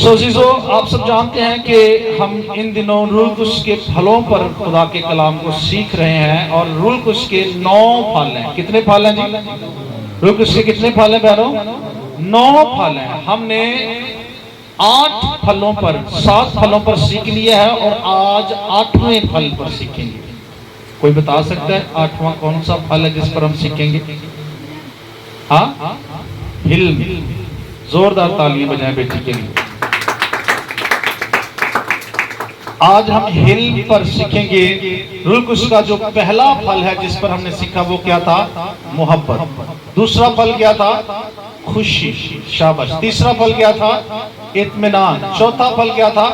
अज़ीज़ों, आप सब जानते हैं कि हम इन दिनों रूह कुश के फलों पर खुदा के कलाम को सीख रहे हैं और रूह कुश के 9 फल हैं। कितने फल हैं जी? रूह कुश के कितने फल हैं बहनों? 9 फल हैं। हमने 8 फलों पर 7 फलों पर सीख लिया है और आज 8वें फल पर सीखेंगे। कोई बता सकता है 8वां कौन सा फल है जिस पर हम सीखेंगे? हाँ, हिल्म। जोरदार तालियां बजाएं बेटी के लिए। आज हम हिल्म पर सीखेंगे। रूह कुश का जो पहला फल है जिस पर हमने सीखा वो क्या था? मोहब्बत। दूसरा फल क्या था? खुशी, शाबाश। तीसरा फल क्या था? इत्मीनान। चौथा फल क्या था?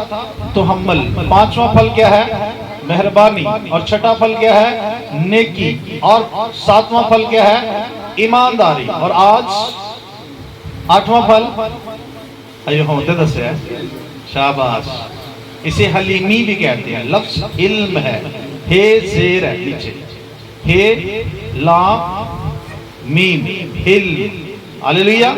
तहम्मुल। पांचवा फल क्या है? मेहरबानी। और छठा फल क्या है? नेकी। और 7वां फल क्या है? ईमानदारी। और आज 8वां फल अयो होते दसे, शाबाश। इसे हलीमी भी कहते हैं। लफ्ज इल्म है, हे जेर है नीचे, हे लाम मीम, हिल्म। हालेलुया।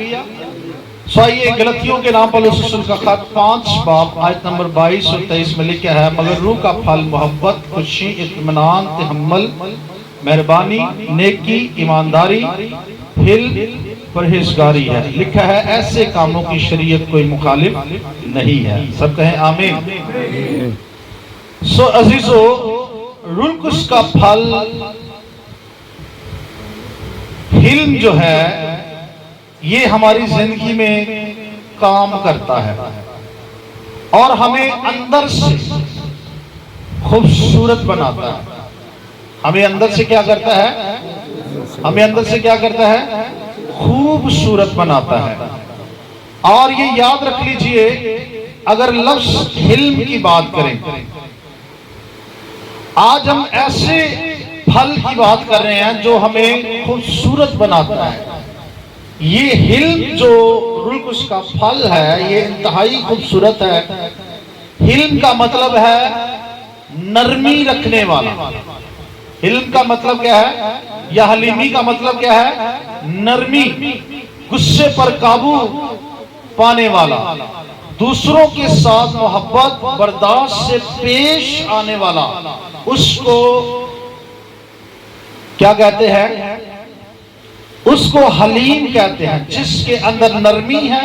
ये गलतियों के नाम पर रसूल का खत 5 बाब आयत नंबर 22 और 23 में लिखा है, मगर रूह का फल मोहब्बत, खुशी, इत्मीनान, तहम्मुल, मेहरबानी, नेकी, ईमानदारी, हिल्म, परहेजगारी है। लिखा है ऐसे कामों की शरीयत कोई मुखालिफ नहीं है। सब कहें आमीन। अजीजों, रूह कुश का फल हिल्म जो है ये हमारी जिंदगी में काम करता है और हमें अंदर से खूबसूरत बनाता है। हमें अंदर से क्या करता है? हमें अंदर से क्या करता है? खूबसूरत बनाता है। और ये याद रख लीजिए, अगर लफ्ज हिल्म की बात करें, आज हम ऐसे फल की बात कर रहे हैं जो हमें खूबसूरत बनाता है। ये हिल्म जो रूह कुश का फल है ये इंतहाई खूबसूरत है। हिल्म का मतलब है नरमी रखने वाला। हिल्म का मतलब क्या है? या हलीमी का मतलब क्या है? नरमी, गुस्से पर काबू पाने वाला, दूसरों के साथ मोहब्बत, बर्दाश्त से पेश आने वाला। उसको क्या कहते हैं? उसको हलीम कहते हैं, जिसके अंदर नरमी है,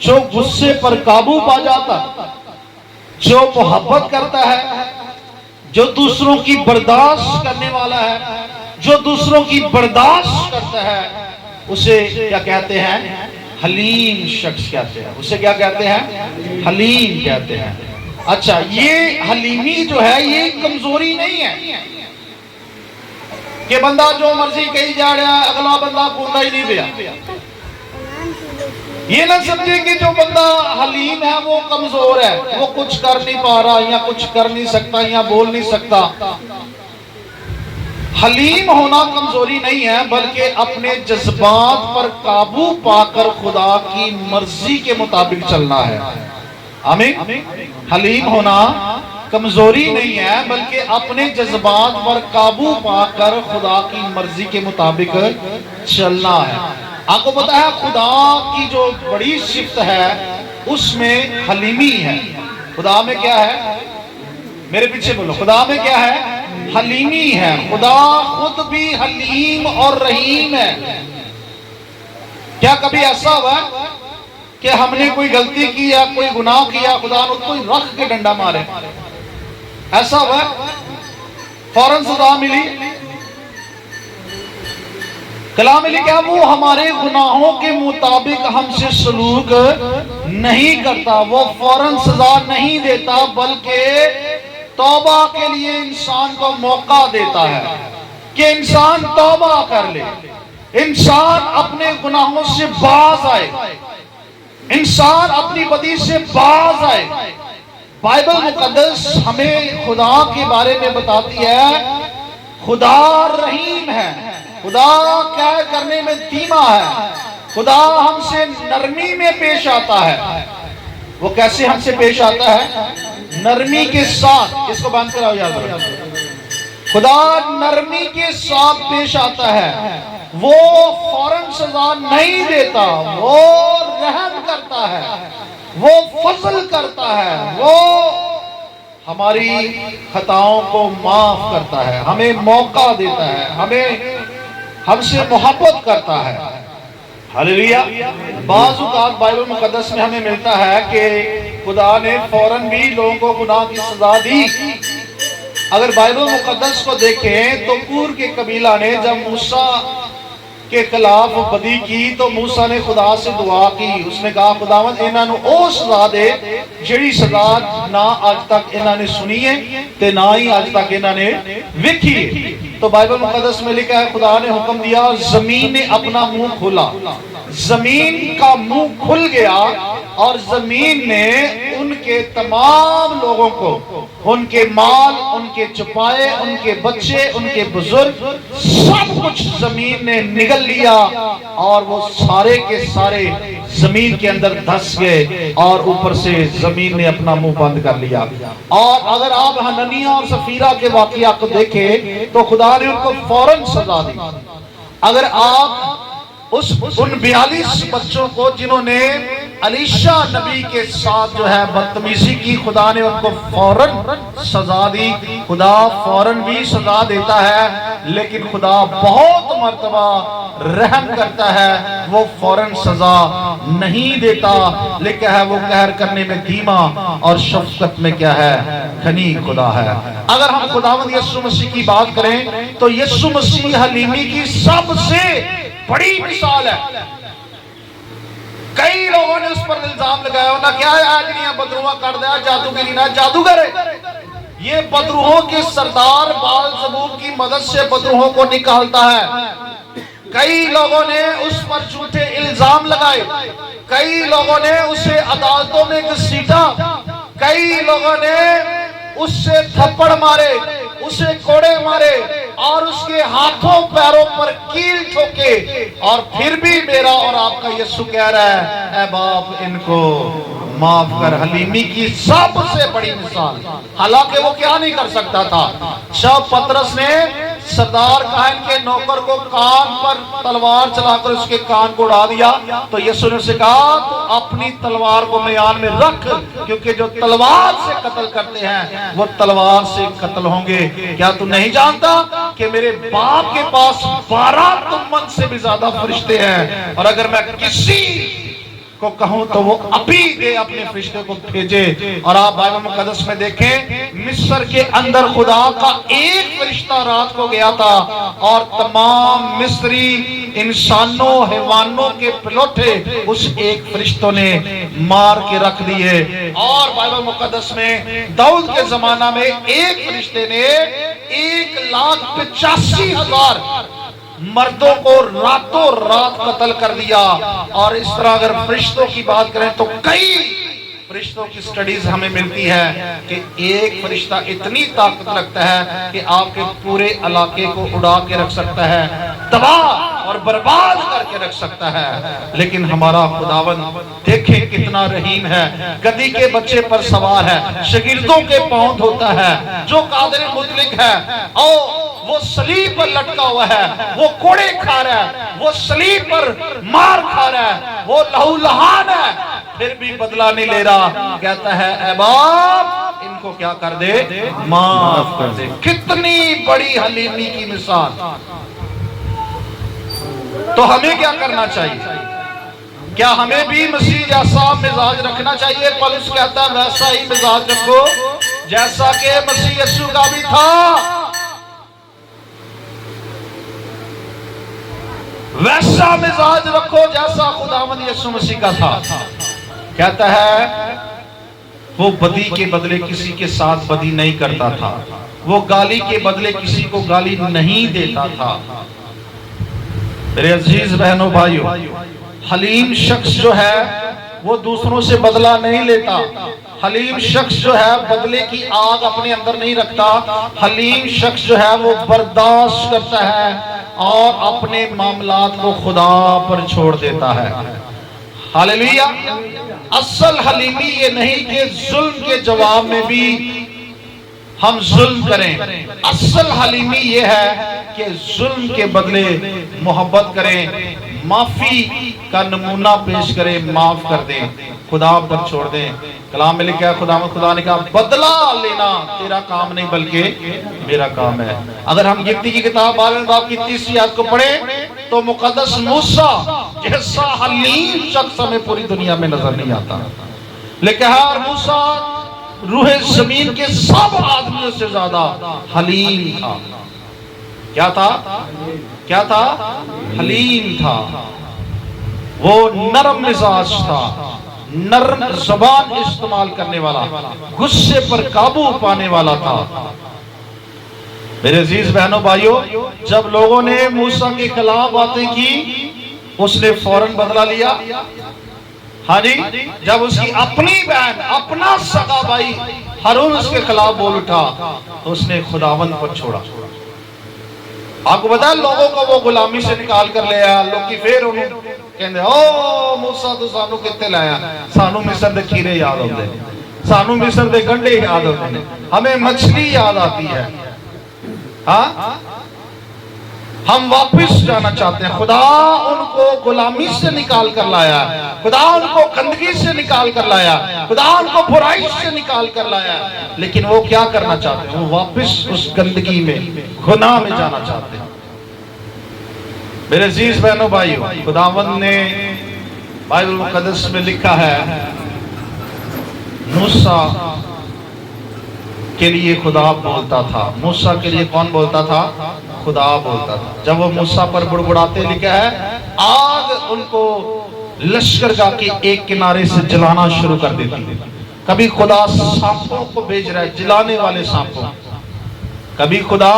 जो गुस्से पर काबू पा जाता, जो मोहब्बत करता है, जो दूसरों की बर्दाश्त करने वाला है, जो दूसरों की बर्दाश्त करता है, उसे क्या कहते हैं? हलीम शख्स कहते हैं। उसे क्या कहते हैं? हलीम कहते हैं। अच्छा, ये हलीमी जो है ये कमजोरी नहीं है कि बंदा जो मर्जी कही जा रहा है, अगला बंदा कूदा ही नहीं दिया। ये ना समझे कि जो बंदा हलीम है वो कमजोर है, वो कुछ कर नहीं पा रहा या कुछ कर नहीं सकता या बोल नहीं सकता। हलीम होना कमजोरी नहीं है, बल्कि अपने जज्बात पर काबू पाकर खुदा की मर्जी के मुताबिक चलना है। आमीन। हलीम होना कमजोरी नहीं है, बल्कि अपने जज्बात पर काबू पाकर खुदा की मर्जी के मुताबिक चलना है। आपको पता है खुदा की जो बड़ी सिफ्त है उसमें हलीमी है। खुदा में क्या है? मेरे पीछे बोलो, खुदा में क्या है? हलीमी है। खुदा खुद भी हलीम और रहीम है। क्या कभी ऐसा हुआ कि हमने कोई गलती की या कोई गुनाह किया, खुदा ने कोई रख के डंडा मारे? ऐसा हुआ? फौरन सजा मिली? कलाम में लिखा वो हमारे गुनाहों के मुताबिक हमसे सलूक नहीं करता, वो फौरन सजा नहीं देता, बल्कि तौबा के लिए इंसान को मौका देता है कि इंसान तौबा कर ले, इंसान अपने गुनाहों से बाज आए, इंसान अपनी बदी से बाज आए। बाइबल मुकद्दस हमें खुदा के बारे में बताती है, खुदा रहीम है, खुदा क्या करने में धीमा है, खुदा हमसे नरमी में पेश आता है। वो कैसे हमसे पेश आता है? नरमी के साथ। इसको बंद कराओ याद रखो। खुदा नरमी के साथ पेश आता है। वो फौरन सजा नहीं देता, वो रहम करता है। वो फजल करता है, वो हमारी खताओं को माफ करता है, हमें मौका देता है, हमें हमसे मोहब्बत करता है। हालेलुया। बाज़ औक़ात बाइबल मुक़द्दस में हमें मिलता है कि खुदा ने फौरन भी लोगों को गुनाह की सजा दी। अगर बाइबल मुक़द्दस को देखें तो कूर के कबीला ने जब मूसा के खिलाफ बदी की तो मूसा ने खुदा से दुआ की। उसने कहा खुदावंद इन्हां नूं ओ सजा दे जिहड़ी सजा ना अज तक इन्हां ने सुनी है ते ना ही अज तक इन्हां ने वेखी है। तो बाइबल मुक़द्दस में लिखा है खुदा ने हुक्म दिया और जमीन ने अपना मुंह खोला, जमीन का मुंह खुल गया और जमीन ने उनके तमाम लोगों को, उनके माल, उनके चुपाए, उनके बच्चे, उनके बुजुर्ग, सब कुछ जमीन ने निगल लिया और वो सारे के सारे जमीन के अंदर धंस गए और ऊपर से जमीन ने अपना मुंह बंद कर लिया। और अगर आप हननिया और सफीरा के वाकया को देखें तो खुदा ने उनको फौरन सजा दी। अगर आप उन 42 बच्चों को जिन्होंने अलीशा नबी के साथ जो है बदतमीजी की, खुदा ने उनको फौरन सजा दी। खुदा फौरन भी सजा देता है, लेकिन खुदा बहुत मर्तबा रहम करता है, वो फौरन सजा नहीं देता। लिखा है वो कहर करने में धीमा और शफकत में क्या है, घनी खुदा है। अगर हम खुदावंद यीशु मसीह की बात करें तो यीशु मसीह हलीमी की सबसे बड़ी मिसाल है। कई लोगों ने उस पर इल्जाम लगाया ना क्या है बदरूहा कर दिया, जादूगरी ना जादूगर है। ये बदरूहों के सरदार बालज़बूब की मदद से बदरूहों को निकालता है। कई लोगों ने उस पर झूठे इल्जाम लगाए, कई लोगों ने उसे अदालतों में घसीटा, कई लोगों ने उससे थप्पड़ मारे, उसे कोड़े मारे और उसके हाथों पैरों पर कील ठोके। और फिर भी मेरा और आपका यीशु कह रहा है, ऐ बाप इनको माफ कर। हलीमी की सबसे बड़ी मिसाल, हालांकि वो क्या नहीं कर सकता था। जब पतरस ने सरदार काहन के नौकर को कान पर तलवार चलाकर उसके कान को उड़ा दिया तो यीशु ने उसे कहा तू अपनी तलवार को म्यान में रख, क्योंकि जो तलवार से कत्ल करते हैं वो तलवार से कत्ल होंगे। क्या तू नहीं जानता कि मेरे बाप के पास 12 तुमन से भी ज्यादा फरिश्ते हैं, और अगर मैं किसी को कहूं तो वो अभी दे अपने फरिश्ते को भेजे। और आप बाइबल मुक़द्दस में देखें मिस्र के अंदर खुदा का एक फरिश्ता रात को गया था और तमाम मिस्री इंसानों हैवानों के पिलोठे उस एक फरिश्तों ने मार के रख दिए। और बाइबल मुक़द्दस में दाऊद के जमाना में एक फरिश्ते ने 1,85,000 मर्दों को रातों रात कत्ल कर दिया। और इस तरह अगर फरिश्तों की बात करें तो कई फरिश्तों की स्टडीज हमें मिलती है कि एक फरिश्ता इतनी ताकत रखता है कि आपके पूरे इलाके को उड़ा के रख सकता है, तबाह और बर्बाद करके रख सकता है। लेकिन हमारा खुदावंद देखें कितना रहीम है, गधी के बच्चे पर सवार है, शागिर्दों के पांव धोता है, जो कादिर मुतलिक है और वो सलीब पर लटका हुआ है, वो कोड़े खा रहा है, वो सलीब पर मार खा रहा है, वो लहूलुहान है, फिर भी बदला नहीं ले रहा। कहता है ऐ बाप इनको क्या कर दे, माफ कर दे। कितनी बड़ी हलीमी की मिसाल। तो हमें क्या करना चाहिए? क्या हमें भी मसीह जैसा मिजाज रखना चाहिए? पौलुस कहता है वैसा ही मिजाज रखो जैसा कि मसीह यीशु का भी था। वैसा मिजाज रखो जैसा खुदावंद यीशु मसीह का था। कहता है वो बदी के बदले किसी के साथ बदी नहीं करता था, वो गाली के बदले किसी को गाली नहीं देता था। मेरे अजीज बहनों भाइयों, हलीम शख्स जो है वो दूसरों से बदला नहीं लेता। हलीम शख्स जो है बदले की आग अपने अंदर नहीं रखता। हलीम शख्स जो है वो बर्दाश्त करता है और अपने मामलात को खुदा पर छोड़ देता है। हालेलुया। असल हलीमी ये नहीं कि जुल्म के जवाब में भी हम जुल्म करें। असल हलीमी ये है कि जुल्म के बदले मोहब्बत करें, माफी का नमूना पेश करें, माफ कर दें। खुदा पर छोड़ दें। कलाम में लिखा है खुदा ने कहा बदला लेना तेरा काम नहीं बल्कि मेरा काम है। अगर हम गिनती की किताब 12वें बाब की 30वीं आयत को पढ़े तो मुकद्दस मूसा जैसा हलीम शख्स हमें पूरी दुनिया में नजर नहीं आता। लेकिन हर मूसा रूहे जमीन के सब आदमियों से ज्यादा हलीम था। क्या था? क्या था? हलीम था। वो नरम मिजाज था, नरम ज़बान इस्तेमाल करने वाला, गुस्से पर काबू पाने वाला था। मेरे अजीज बहनों भाइयों, जब लोगों ने मूसा के खिलाफ बातें की उसने फौरन बदला लिया। हाँ जी, जब उसकी अपनी बहन, अपना सगा भाई हारून उसके खिलाफ बोल उठा तो उसने खुदावंद पर छोड़ा। आपको पता है लोगों को वो गुलामी से निकाल कर ले आया। लोग की फिर कहते ओ मूसा तो सानू कितने लाया, सानू मिस्र दे खीरे याद आते, सानू मिस्र दे गंढे याद आते हैं, हमें मछली याद आती है। हाँ, हम वापस जाना चाहते हैं। खुदा उनको गुलामी से निकाल कर लाया, खुदा उनको गंदगी से निकाल कर लाया, खुदा उनको बुराई से निकाल कर लाया, लेकिन वो क्या करना चाहते हैं? वो वापस उस गंदगी में, गुनाह में जाना चाहते हैं। मेरे अजीज बहनों भाइयों, खुदावंद ने बाइबल मुकद्दस में लिखा है मूसा के लिए खुदा बोलता था। मूसा के लिए कौन बोलता था? खुदा बोलता था। जब वो मूसा पर बुड़बुड़ाते, लिखा है आग उनको लश्करगाह के एक किनारे से जलाना शुरू कर देती। कभी खुदा सांपों को भेज रहा है, जलाने वाले सांपों, कभी खुदा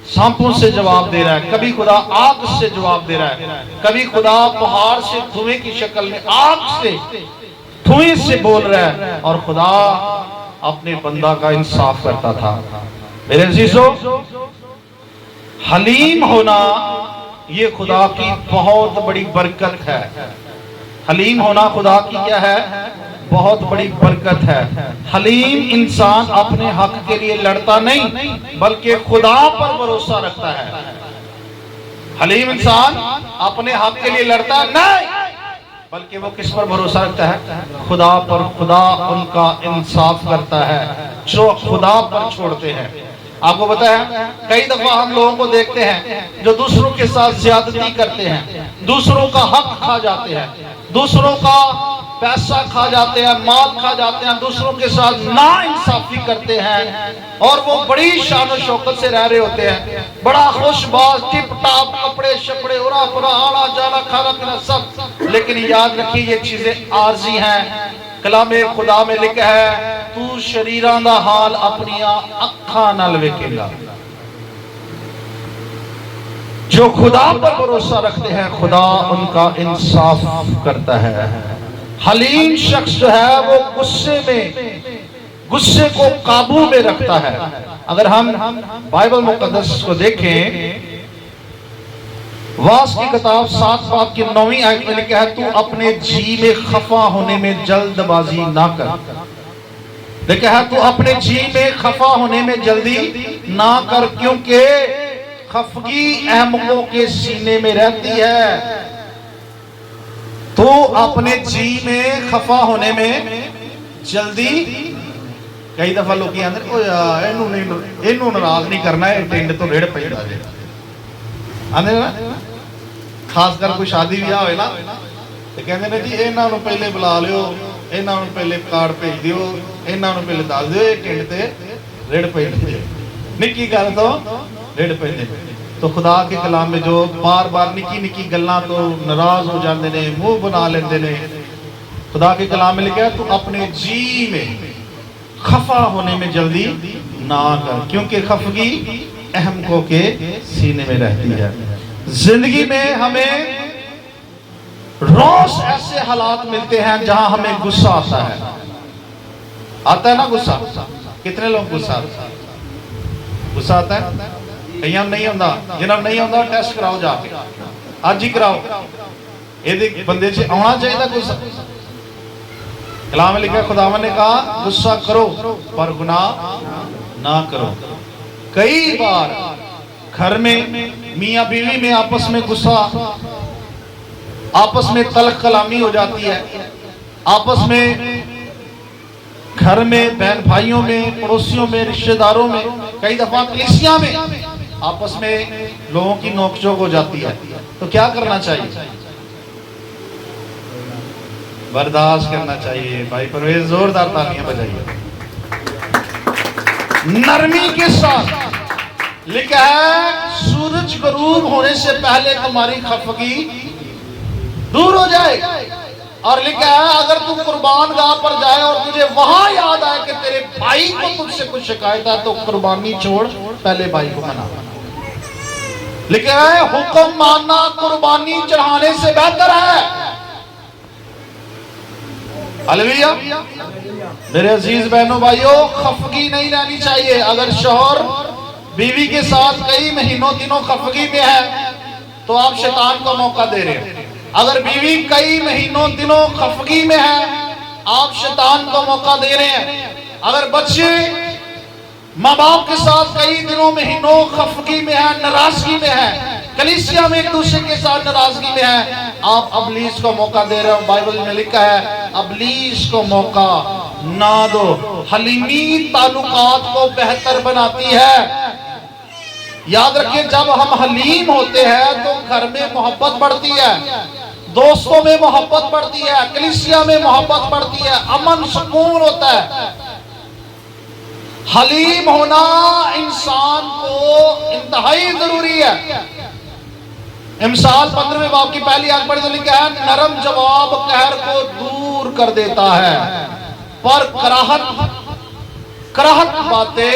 सांपों से जवाब दे रहा है, कभी खुदा आग से जवाब दे रहा है, कभी खुदा पहाड़ से धुएं की शक्ल में आग से धुएं से बोल रहा है, और खुदा अपने बंदा का इंसाफ करता था। मेरे अजीजों, हलीम होना ये खुदा की बहुत बड़ी बरकत है। हलीम होना खुदा की क्या है? बहुत बड़ी बरकत है। हलीम इंसान अपने हक के लिए लड़ता नहीं बल्कि खुदा पर भरोसा रखता है। हलीम इंसान अपने हक के लिए लड़ता नहीं बल्कि वो किस पर भरोसा रखता है? खुदा पर। खुदा उनका इंसाफ करता है जो खुदा पर छोड़ते हैं। आपको पता है कई दफा हम लोगों को देखते हैं जो दूसरों के साथ ज्यादती करते हैं, दूसरों का हक खा जाते हैं, दूसरों का पैसा खा जाते हैं, माल खा जाते हैं, दूसरों के साथ नाइंसाफी करते हैं, और वो बड़ी शान और शौकत से रह रहे होते हैं, बड़ा खुशबाज, टिप टाप कपड़े शपड़े, उरा पुरा, आना जाना, खाना पीना सब। लेकिन याद रखिए ये चीजें आर्जी हैं। कलामे खुदा में लिखा है तू शरीरां दा हाल अपनिया अखां नाल वेखेगा। जो खुदा पर भरोसा रखते हैं खुदा उनका इंसाफ करता है। हलीम शख्स जो है वो गुस्से को काबू में रखता है। अगर हम बाइबल मुकद्दस को देखें, वास की किताब 7 बाब की 9वीं आयत में लिखा है तू अपने जी में खफा होने में जल्दबाजी ना कर। लिखा है तू अपने जी में खफा होने में जल्दी ना कर, क्योंकि खफगी अहमकों के सीने में रहती है। तो अपने जी में खफा होने में जल्दी। कई दफा लोग इनू नाराज नहीं करना है, टिंड तो रेड़ पैदा जे आंदे ना, खास कर कोई शादी ब्याह होए ना ते कहंदे ने जी इन्हां नूं पहले बुला लियो, इन्हां नूं पहले कार्ड भेज दियो, इन्हां नूं पहले दस दियो टिंड ते रेड़ पैंदे, निक्की गल तो रेड़ पैंदे। तो खुदा के कलाम में जो बार बार निकी निकी गल्लां तो नाराज हो जाते ने, मुंह बना लेंदे ने, खुदा के कलाम में लिखा है तू अपने जी में खफा होने में जल्दी ना कर, क्योंकि खफगी अहमकों के सीने में रहती है। जिंदगी में हमें रोज ऐसे हालात मिलते हैं जहां हमें गुस्सा आता है ना? गुस्सा कितने लोग गुस्सा आता है? कई नहीं आता, जिन्होंने नहीं आता टेस्ट कराओ जाके, आज ही कराओ, ये बंदे से आना चाहिए गुस्सा। कलाम में लिखा खुदावन ने कहा गुस्सा करो पर गुनाह ना करो। कई बार घर में मियां बीवी में आपस में गुस्सा, आपस में तल्ख कलामी हो जाती है, आपस में, घर में, बहन भाइयों में, पड़ोसियों में, रिश्तेदारों में, कई दफा कलीसिया में आपस में लोगों की नोकझोंक हो जाती है। तो क्या करना चाहिए? बर्दाश्त करना चाहिए। भाई परवेज जोरदार तालियां बजाइए। नरमी के साथ लिखा है सूरज गरूब होने से पहले तुम्हारी खफगी दूर हो जाए। और लिखा है अगर तू कुर्बान गाह पर जाए और तुझे वहां याद आए कि तेरे भाई को तुझसे कुछ शिकायत है तो कुर्बानी छोड़, पहले भाई को मना। लिखा है हुक्म मानना कुर्बानी चढ़ाने से बेहतर है। हालेलुया। मेरे अजीज बहनों भाइयों, खफगी नहीं रहनी चाहिए। अगर शौहर बीवी के साथ कई महीनों दिनों खफगी में है तो आप शैतान को मौका दे रहे हैं। अगर बीवी कई महीनों दिनों खफगी में है, आप शैतान को मौका दे रहे हैं। अगर बच्चे माँ बाप के साथ कई दिनों महीनों खफगी में है, नाराजगी में है, कलीसिया में एक दूसरे के साथ नाराजगी में है, आप अबलीस को मौका दे रहे हो। बाइबल में लिखा है अबलीस को मौका ना दो। हलीमी ताल्लुकात को बेहतर बनाती है। याद रखिए, जब हम हलीम होते हैं तो घर में मोहब्बत बढ़ती है, दोस्तों में मोहब्बत बढ़ती है, कलीसिया में मोहब्बत बढ़ती है, अमन सुकून होता है। हलीम होना इंसान को इंतहाई जरूरी है। इमसाल 15वें बाब की पहली आयत पढ़ी तो लिखा है नरम जवाब कहर को दूर कर देता है, पर कराहत बातें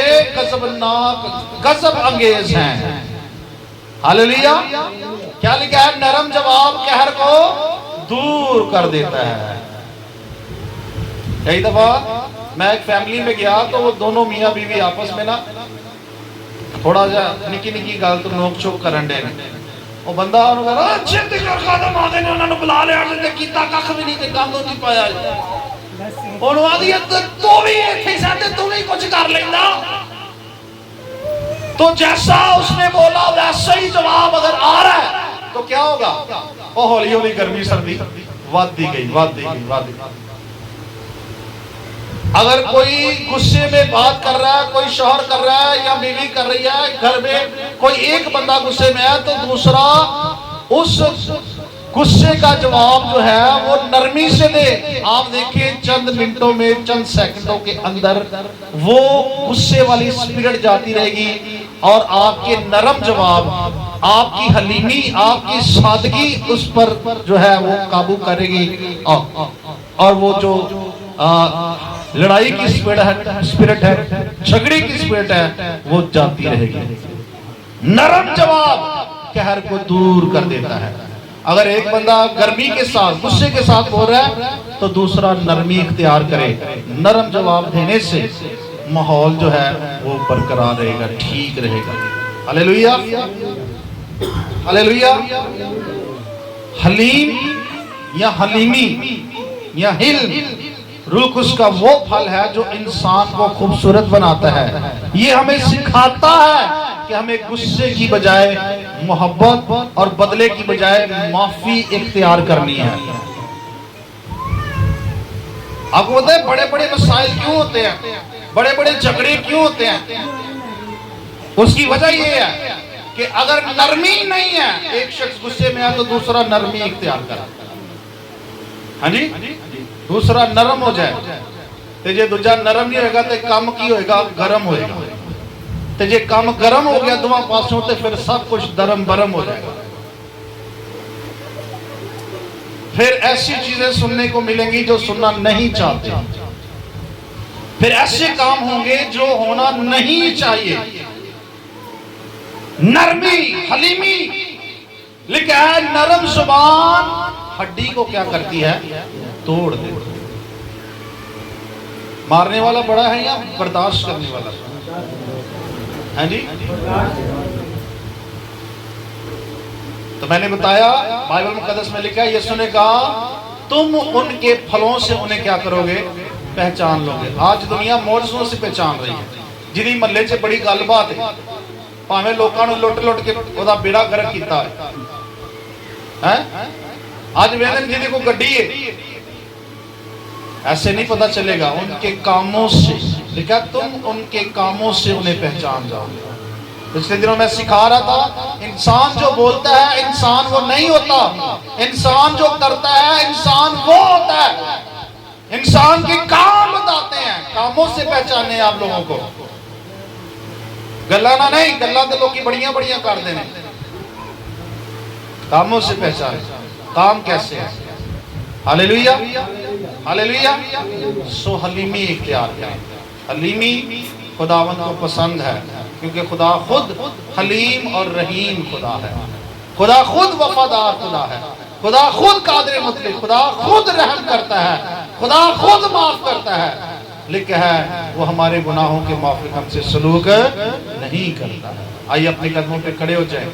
गजब अंगेज हैं। हालेलुया। क्या लिखा है? नरम जवाब कहर को दूर कर देता है। कई दफा मैं एक फैमिली में गया तो वो दोनों मियाँ बीवी आपस में ना थोड़ा जा निकी निकी गल तो नोक चोक करन दे। वो बंदा छेती कर कदम आदे ने उन्होंने बुला लिया ते कीता कख भी नहीं ते काम नहीं पाया। तू भी तू भी कुछ कर लेना। तो जैसा उसने बोला वैसा ही जवाब अगर आ रहा है तो क्या होगा? वो हौली हौली गर्मी सर्दी वादी गई। अगर कोई गुस्से में बात कर रहा है, कोई शौहर कर रहा है या बीवी कर रही है, घर में कोई एक बंदा गुस्से में है तो दूसरा उस गुस्से का जवाब जो है वो नरमी से दे। आप देखिए चंद मिनटों में, चंद सेकंडों के अंदर वो गुस्से वाली स्पिरिट जाती रहेगी और आपके नरम जवाब, आपकी हलीमी, आपकी सादगी उस पर जो है वो काबू करेगी और वो जो लड़ाई की स्पिरिट है, झगड़े की स्पिरिट है, वो जाती रहेगी। नरम जवाब कहर को दूर कर देता है। अगर एक बंदा गर्मी के साथ, गुस्से के साथ बोल रहा है तो दूसरा नरमी इख्तियार करे। नरम जवाब देने से माहौल जो है वो बरकरार रहेगा, ठीक रहेगा। Hallelujah, hallelujah. हलीम या हलीमी या हिल रुख उसका वो फल है जो इंसान को खूबसूरत बनाता है। ये हमें सिखाता है कि हमें गुस्से की बजाय मोहब्बत और बदले की बजाय माफी इख्तियार करनी है। आपको पता है बड़े बड़े मसाइल क्यों होते हैं, बड़े बड़े झगड़े क्यों होते हैं? उसकी वजह यह है कि अगर नरमी नहीं है, एक शख्स गुस्से में है तो दूसरा नरमी इख्तियार करे। हाँ जी, दूसरा नरम हो जाए तो जे दूजा नरम नहीं होगा तो काम की होएगा, गरम होएगा। तो जे काम गरम हो गया दोवां पासों तो फिर सब कुछ दरम बरम हो जाएगा। फिर ऐसी चीजें सुनने को मिलेंगी जो सुनना नहीं चाहते, फिर ऐसे काम होंगे जो होना नहीं चाहिए। नरमी, हलीमी लिखा है नरम जुबान हड्डी को क्या करती है? तोड़ दे। मारने वाला बड़ा है या बर्दाश्त करने वाला है जी? तो मैंने बताया बाइबल मुकद्दस में लिखा है, यीशु ने कहा तुम उनके फलों से उन्हें क्या करोगे? पहचान लोगे। आज दुनिया मोर्चों से पहचान रही है। जिन्हीं महल्ले से बड़ी गलबात है, भावे लोगों ने लुट लुट के ओदा बेड़ा गर्क किया है। आज वेदन जी को गड्डी है ऐसे नहीं पता चलेगा, उनके कामों से। लिखा तुम उनके कामों से उन्हें पहचान जाओगे। पिछले दिनों मैं सिखा रहा था, इंसान जो बोलता है इंसान वो नहीं होता, इंसान जो करता है इंसान वो होता है। इंसान के काम बताते हैं, कामों से पहचाने आप लोगों को। गल्ला ना नहीं, गल्ला तो लोग की बढ़िया बढ़िया कर देने, कामों से पहचाने, काम कैसे है। Hallelujah hallelujah. सो हलीमी इख्तियार करें। हलीमी खुदावंद को पसंद है, क्योंकि खुदा खुद हलीम और रहीम खुदा है। खुदा खुद वफादार खुदा है, खुदा खुद कादिर मुतलक, खुदा खुद रहम करता है, खुदा खुद माफ करता है। लिखा है वो हमारे गुनाहों के माफी हमसे सलूक नहीं करता है। आइए अपने कदमों पे खड़े हो जाए।